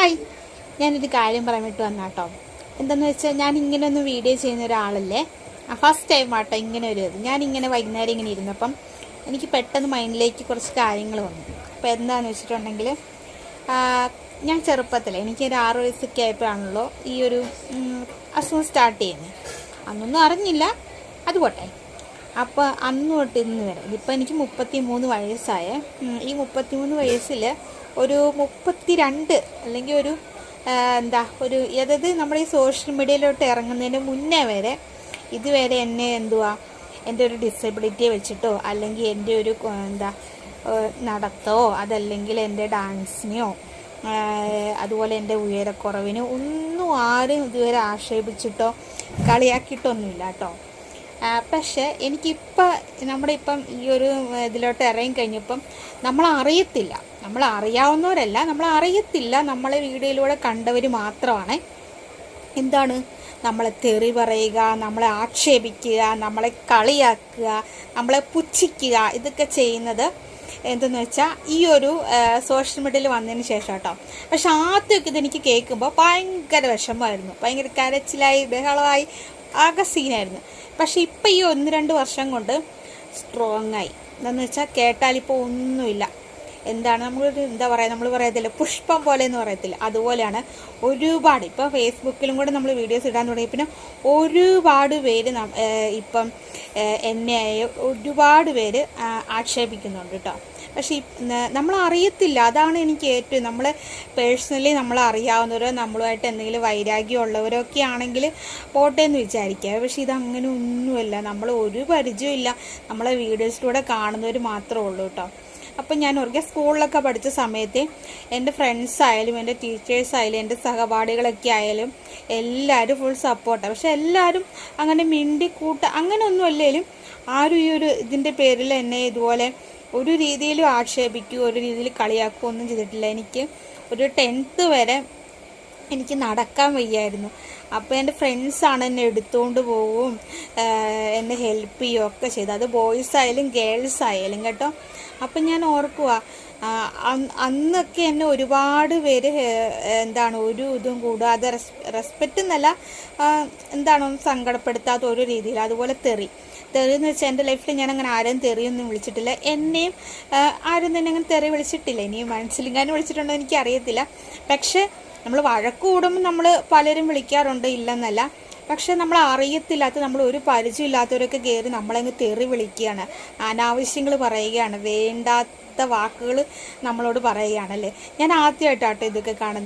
Hi, ഞാനൊരു കാര്യം പറഞ്ഞിട്ട് വന്നാട്ടോ. എന്താണെന്ന് വെച്ചാൽ ഞാൻ ഇങ്ങനെ ഒന്ന് വീഡിയോ ചെയ്യുന്ന ഒരാളല്ലേ, ഫസ്റ്റ് ടൈം ആട്ടോ ഇങ്ങനെ ഒരു ഇത്. ഞാനിങ്ങനെ വൈകുന്നേരം ഇങ്ങനെ ഇരുന്നപ്പം എനിക്ക് പെട്ടെന്ന് മൈൻഡിലേക്ക് കുറച്ച് കാര്യങ്ങൾ വന്നു. അപ്പോൾ എന്താണെന്ന് വെച്ചിട്ടുണ്ടെങ്കിൽ, ഞാൻ ചെറുപ്പത്തിൽ എനിക്കൊരു 6 വയസ്സൊക്കെ ആയപ്പോഴാണല്ലോ ഈ ഒരു അസുഖം സ്റ്റാർട്ട് ചെയ്യുന്നത്. അന്നൊന്നും അറിഞ്ഞില്ല, അത് പോട്ടെ. അപ്പോൾ അന്ന് തൊട്ട് ഇന്ന് വരെ ഇതിപ്പോൾ എനിക്ക് 33 വയസ്സായ ഈ 33 വയസ്സിൽ ഒരു 32 അല്ലെങ്കിൽ ഒരു അതായത് നമ്മുടെ ഈ സോഷ്യൽ മീഡിയയിലോട്ട് ഇറങ്ങുന്നതിന് മുന്നേ വരെ ഇതുവരെ എന്നെ എൻ്റെ ഒരു ഡിസബിലിറ്റിയെ വെച്ചിട്ടോ അല്ലെങ്കിൽ എൻ്റെ ഒരു നടത്തോ അതല്ലെങ്കിൽ എൻ്റെ ഡാൻസിനെയോ അതുപോലെ എൻ്റെ ഉയരക്കുറവിനോ ഒന്നും ആരും ഇതുവരെ ആക്ഷേപിച്ചിട്ടോ കളിയാക്കിയിട്ടൊന്നുമില്ല കേട്ടോ. പക്ഷേ ഇപ്പം ഈ ഒരു ഇതിലോട്ട് ഇറങ്ങിക്കഴിഞ്ഞപ്പം നമ്മൾ അറിയാവുന്നവരല്ല, നമ്മൾ അറിയത്തില്ല, നമ്മളെ വീഡിയോയിലൂടെ കണ്ടവർ മാത്രമാണ് നമ്മളെ തെറി പറയുക, നമ്മളെ ആക്ഷേപിക്കുക, നമ്മളെ കളിയാക്കുക, നമ്മളെ പുച്ഛിക്കുക, ഇതൊക്കെ ചെയ്യുന്നത് എന്തെന്ന് വെച്ചാൽ ഈ ഒരു സോഷ്യൽ മീഡിയയിൽ വന്നതിന് ശേഷം കേട്ടോ. പക്ഷെ ആദ്യമൊക്കെ ഇതെനിക്ക് കേൾക്കുമ്പോൾ ഭയങ്കര വിഷമമായിരുന്നു, ഭയങ്കര കരച്ചിലായി, ബഹളമായി, ആകെ സീനായിരുന്നു. പക്ഷെ ഇപ്പം ഈ 1-2 വർഷം കൊണ്ട് സ്ട്രോങ് ആയി. എന്താണെന്ന് വെച്ചാൽ കേട്ടാലിപ്പോൾ ഒന്നുമില്ല. നമ്മൾ പറയത്തില്ല പുഷ്പം പോലെ എന്ന് പറയത്തില്ല, അതുപോലെയാണ്. ഒരുപാട് ഇപ്പം ഫേസ്ബുക്കിലും കൂടെ നമ്മൾ വീഡിയോസ് ഇടാൻ തുടങ്ങി. പിന്നെ ഒരുപാട് പേര് ഇപ്പം എന്നെ ഒരുപാട് പേര് ആക്ഷേപിക്കുന്നുണ്ട് കേട്ടോ. പക്ഷേ നമ്മൾ അറിയത്തില്ല, അതാണ് എനിക്ക് ഏറ്റവും നമ്മളെ പേഴ്സണലി നമ്മൾ അറിയാവുന്നവരോ നമ്മളുമായിട്ട് എന്തെങ്കിലും വൈരാഗ്യമുള്ളവരോ ഒക്കെ ആണെങ്കിൽ പോട്ടെ എന്ന് വിചാരിക്കുക. പക്ഷെ ഇതങ്ങനെ ഒന്നുമല്ല, നമ്മൾ ഒരു പരിചയമില്ല, നമ്മളെ വീഡിയോസിലൂടെ കാണുന്നവർ മാത്രമേ ഉള്ളൂ കേട്ടോ. അപ്പം ഞാൻ ഒരിക്കൽ സ്കൂളിലൊക്കെ പഠിച്ച സമയത്ത് എൻ്റെ ഫ്രണ്ട്സ് ആയാലും എൻ്റെ ടീച്ചേഴ്സ് ആയാലും എൻ്റെ സഹപാഠികളൊക്കെ ആയാലും എല്ലാവരും ഫുൾ സപ്പോർട്ടാണ്. പക്ഷെ എല്ലാവരും അങ്ങനെ അങ്ങനെ ഒന്നും അല്ലേലും ആരും ഈ ഒരു ഇതിൻ്റെ പേരിൽ എന്നെ ഇതുപോലെ ഒരു രീതിയിലും ആക്ഷേപിക്കുകയോ ഒരു രീതിയിൽ കളിയാക്കുകയോ ഒന്നും ചെയ്തിട്ടില്ല. എനിക്ക് ഒരു 10th വരെ എനിക്ക് നടക്കാൻ വയ്യായിരുന്നു. അപ്പോൾ എൻ്റെ ഫ്രണ്ട്സാണ് എന്നെ എടുത്തുകൊണ്ട് പോവും, എന്നെ ഹെൽപ്പ് ചെയ്യുകയൊക്കെ ചെയ്തു. അത് ബോയ്സ് ആയാലും ഗേൾസ് ആയാലും കേട്ടോ. അപ്പം ഞാൻ ഓർക്കുക, അന്നൊക്കെ എന്നെ ഒരുപാട് പേര് ഒരു ഇതും കൂടാതെ റെസ്പെക്റ്റ് എന്നല്ല, ഒന്നും സങ്കടപ്പെടുത്താത്ത ഒരു രീതിയിൽ. അതുപോലെ തെറി എന്ന് വെച്ചാൽ എൻ്റെ ലൈഫിൽ ഞാൻ അങ്ങനെ ആരും തെറിയൊന്നും വിളിച്ചിട്ടില്ല. എന്നെയും ആരും തന്നെ അങ്ങനെ തെറി വിളിച്ചിട്ടില്ല. ഇനിയും മനസ്സിലിങ്ങാനും വിളിച്ചിട്ടുണ്ടോ എനിക്ക് അറിയത്തില്ല. പക്ഷെ നമ്മൾ വഴക്ക് കൂടുമ്പോൾ നമ്മൾ പലരും വിളിക്കാറുണ്ട്, ഇല്ലെന്നല്ല. പക്ഷെ നമ്മൾ അറിയത്തില്ലാത്ത, നമ്മൾ ഒരു പരിചയമില്ലാത്തവരൊക്കെ കയറി നമ്മളങ്ങ് തെറി വിളിക്കുകയാണ്, അനാവശ്യങ്ങൾ പറയുകയാണ്, വേണ്ടാത്ത വാക്കുകൾ നമ്മളോട് പറയുകയാണല്ലേ. ഞാൻ ആദ്യമായിട്ടാട്ടോ ഇതൊക്കെ കാണുന്നത്.